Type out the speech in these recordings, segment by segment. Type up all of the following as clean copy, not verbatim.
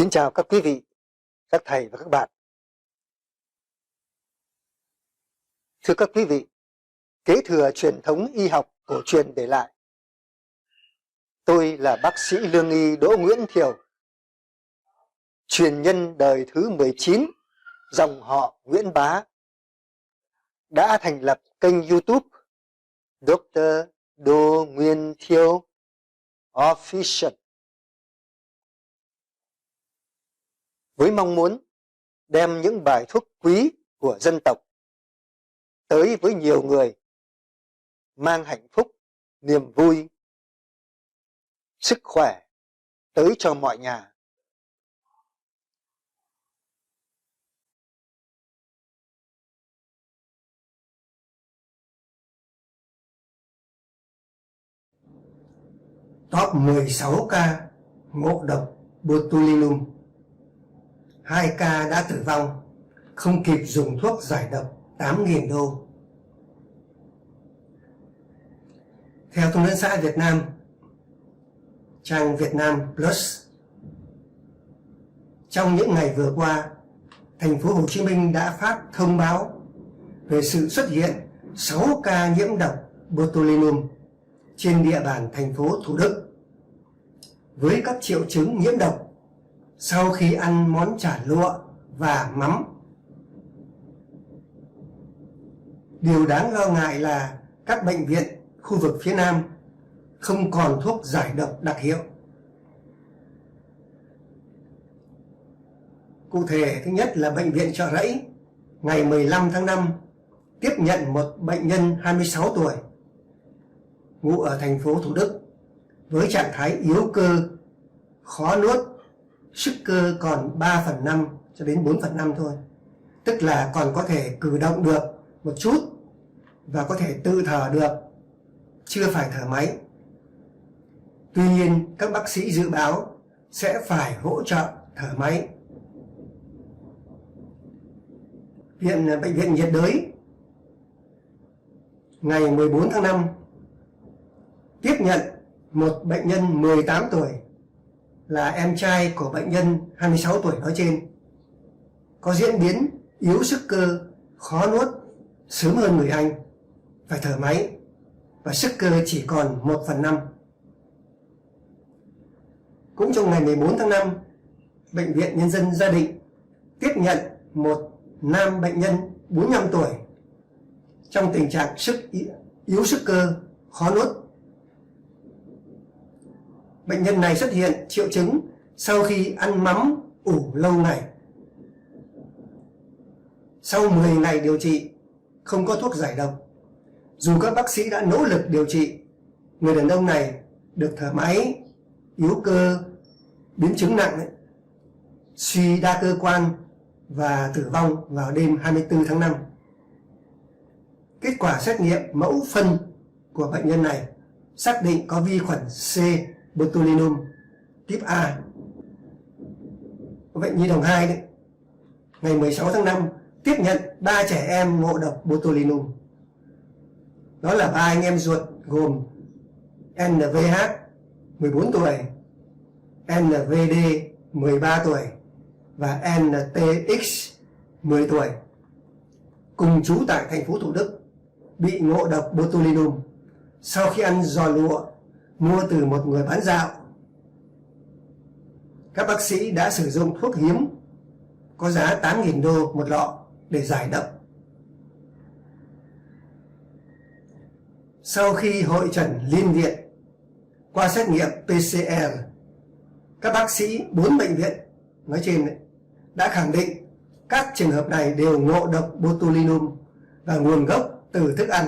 Xin chào các quý vị, các thầy và các bạn. Thưa các quý vị, kế thừa truyền thống y học cổ truyền để lại, tôi là bác sĩ lương y Đỗ Nguyễn Thiều, truyền nhân đời thứ 19, dòng họ Nguyễn Bá, đã thành lập kênh YouTube Dr. Đỗ Nguyễn Thiều Official với mong muốn đem những bài thuốc quý của dân tộc tới với nhiều người, mang hạnh phúc, niềm vui, sức khỏe tới cho mọi nhà. Top 16 ca ngộ độc botulinum. 2 ca đã tử vong, không kịp dùng thuốc giải độc 8.000 đô. Theo Thông tấn xã Việt Nam, trang Việt Nam Plus, trong những ngày vừa qua, thành phố Hồ Chí Minh đã phát thông báo về sự xuất hiện 6 ca nhiễm độc botulinum trên địa bàn thành phố Thủ Đức với các triệu chứng nhiễm độc sau khi ăn món chả lụa và mắm. Điều đáng lo ngại là các bệnh viện khu vực phía Nam không còn thuốc giải độc đặc hiệu. Cụ thể, thứ nhất là bệnh viện Chợ Rẫy ngày 15 tháng 5 tiếp nhận một bệnh nhân 26 tuổi ngụ ở thành phố Thủ Đức với trạng thái yếu cơ, khó nuốt, sức cơ còn 3/5 cho đến 4/5 thôi, tức là còn có thể cử động được một chút và có thể tự thở được, chưa phải thở máy. Tuy nhiên, các bác sĩ dự báo sẽ phải hỗ trợ thở máy. Bệnh viện nhiệt đới ngày 14 tháng 5 tiếp nhận một bệnh nhân 18 tuổi là em trai của bệnh nhân 26 tuổi nói trên, có diễn biến yếu sức cơ, khó nuốt sớm hơn người anh, phải thở máy và sức cơ chỉ còn 1/5. Cũng trong ngày 14 tháng 5, Bệnh viện Nhân dân Gia Định tiếp nhận một nam bệnh nhân 45 tuổi trong tình trạng yếu sức cơ, khó nuốt. Bệnh nhân này xuất hiện triệu chứng sau khi ăn mắm ủ lâu ngày. Sau 10 ngày điều trị, không có thuốc giải độc, dù các bác sĩ đã nỗ lực điều trị, người đàn ông này được thở máy, yếu cơ, biến chứng nặng, suy đa cơ quan và tử vong vào đêm 24 tháng 5. Kết quả xét nghiệm mẫu phân của bệnh nhân này xác định có vi khuẩn C botulinum type A. Bệnh nhi đồng 2 đấy, ngày 16 tháng 5 tiếp nhận 3 trẻ em ngộ độc botulinum. Đó là 3 anh em ruột gồm NVH 14 tuổi, NVD 13 tuổi và NTX 10 tuổi, cùng trú tại thành phố Thủ Đức, bị ngộ độc botulinum sau khi ăn giò lụa mua từ một người bán dạo. Các bác sĩ đã sử dụng thuốc hiếm có giá 8.000 đô một lọ để giải độc. Sau khi hội trần liên viện, qua xét nghiệm PCR, các bác sĩ 4 bệnh viện nói trên đã khẳng định các trường hợp này đều ngộ độc botulinum và nguồn gốc từ thức ăn.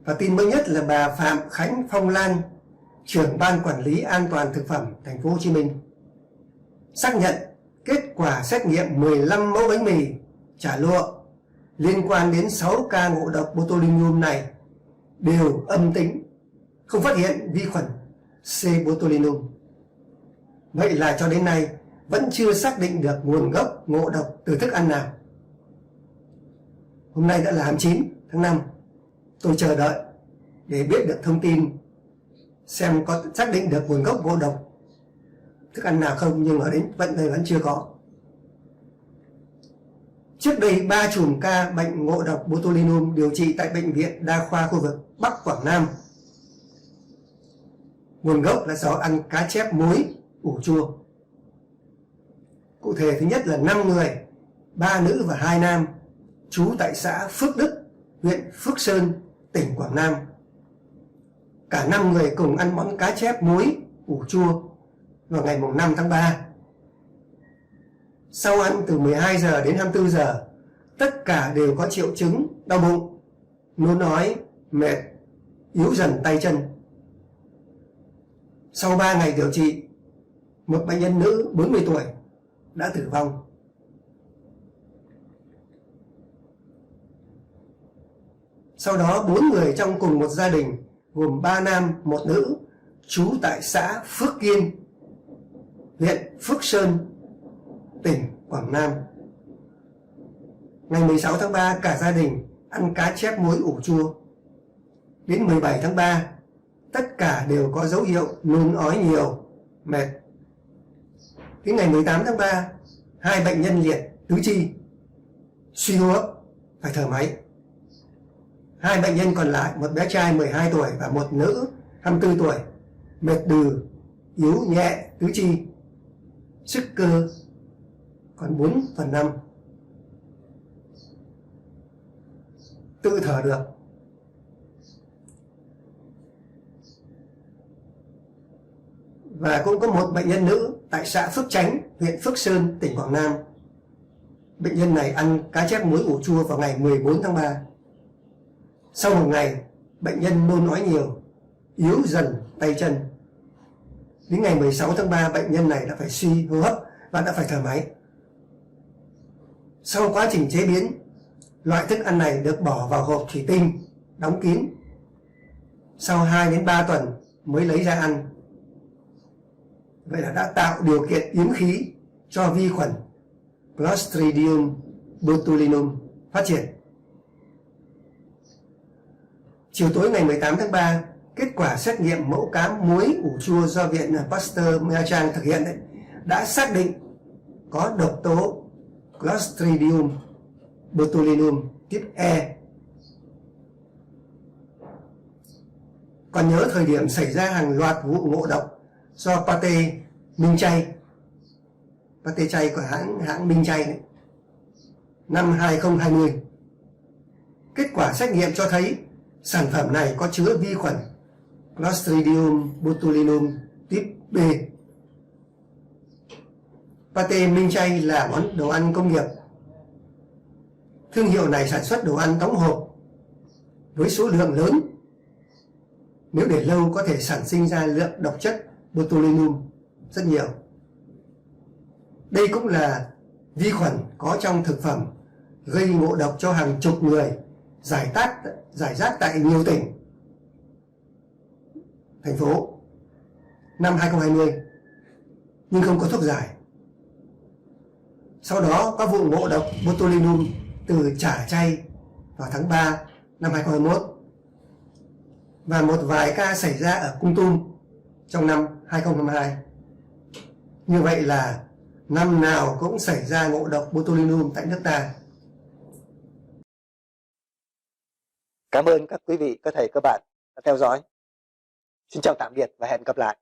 Và tin mới nhất là bà Phạm Khánh Phong Lan, trưởng ban quản lý an toàn thực phẩm thành phố Hồ Chí Minh, xác nhận kết quả xét nghiệm 15 mẫu bánh mì, chả lụa liên quan đến 6 ca ngộ độc botulinum này đều âm tính, không phát hiện vi khuẩn C botulinum. Vậy là cho đến nay vẫn chưa xác định được nguồn gốc ngộ độc từ thức ăn nào. Hôm nay đã là 29 tháng 5, tôi chờ đợi để biết được thông tin xem có xác định được nguồn gốc ngộ độc thức ăn nào không, nhưng ở đến vẫn đây vẫn chưa có. Trước đây 3 chùm ca bệnh ngộ độc botulinum điều trị tại Bệnh viện Đa khoa khu vực Bắc Quảng Nam. Nguồn gốc là do ăn cá chép muối ủ chua. Cụ thể, thứ nhất là 5 người, 3 nữ và 2 nam, trú tại xã Phước Đức, huyện Phước Sơn, tỉnh Quảng Nam. Cả 5 người cùng ăn món cá chép muối ủ chua vào ngày 5 tháng 3. Sau ăn từ 12 giờ đến 24 giờ, tất cả đều có triệu chứng đau bụng, nôn ói, mệt, yếu dần tay chân. Sau 3 ngày điều trị, một bệnh nhân nữ 40 tuổi đã tử vong. Sau đó 4 người trong cùng một gia đình gồm 3 nam, 1 nữ, trú tại xã Phước Kiên, huyện Phước Sơn, tỉnh Quảng Nam. Ngày 16 tháng 3, cả gia đình ăn cá chép muối ủ chua. Đến 17 tháng 3, tất cả đều có dấu hiệu nôn ói nhiều, mệt. Đến ngày 18 tháng 3, 2 bệnh nhân liệt tứ chi, suy hô hấp, phải thở máy. 2 bệnh nhân còn lại, một bé trai 12 tuổi và một nữ 24 tuổi, mệt đừ, yếu nhẹ tứ chi, sức cơ còn 4/5, tự thở được. Và cũng có một bệnh nhân nữ tại xã Phước Chánh, huyện Phước Sơn, tỉnh Quảng Nam. Bệnh nhân này ăn cá chép muối ủ chua vào ngày 14 tháng 3. Sau một ngày, bệnh nhân nôn ói nhiều, yếu dần tay chân. Đến ngày 16 tháng 3, bệnh nhân này đã phải suy hô hấp và đã phải thở máy. Sau quá trình chế biến, loại thức ăn này được bỏ vào hộp thủy tinh, đóng kín. Sau 2 đến 3 tuần mới lấy ra ăn. Vậy là đã tạo điều kiện yếm khí cho vi khuẩn Clostridium botulinum phát triển. Chiều tối ngày 18 tháng 3, kết quả xét nghiệm mẫu cám muối ủ chua do Viện Pasteur Nha Trang thực hiện đã xác định có độc tố Clostridium botulinum tuyếp E. Còn nhớ thời điểm xảy ra hàng loạt vụ ngộ độc do pate Minh Chay, pate chay của hãng Minh Chay đấy, năm 2020. Kết quả xét nghiệm cho thấy sản phẩm này có chứa vi khuẩn Clostridium botulinum tuyếp B. Pate Minh Chay là món đồ ăn công nghiệp. Thương hiệu này sản xuất đồ ăn đóng hộp với số lượng lớn. Nếu để lâu có thể sản sinh ra lượng độc chất botulinum rất nhiều. Đây cũng là vi khuẩn có trong thực phẩm gây ngộ độc cho hàng chục người giải rác tại nhiều tỉnh, thành phố năm 2020, nhưng không có thuốc giải. Sau đó có vụ ngộ độc botulinum từ chả chay vào tháng 3 năm 2021 và một vài ca xảy ra ở Kon Tum trong năm 2022. Như vậy là năm nào cũng xảy ra ngộ độc botulinum tại nước ta. Cảm ơn các quý vị, các thầy, các bạn đã theo dõi. Xin chào tạm biệt và hẹn gặp lại.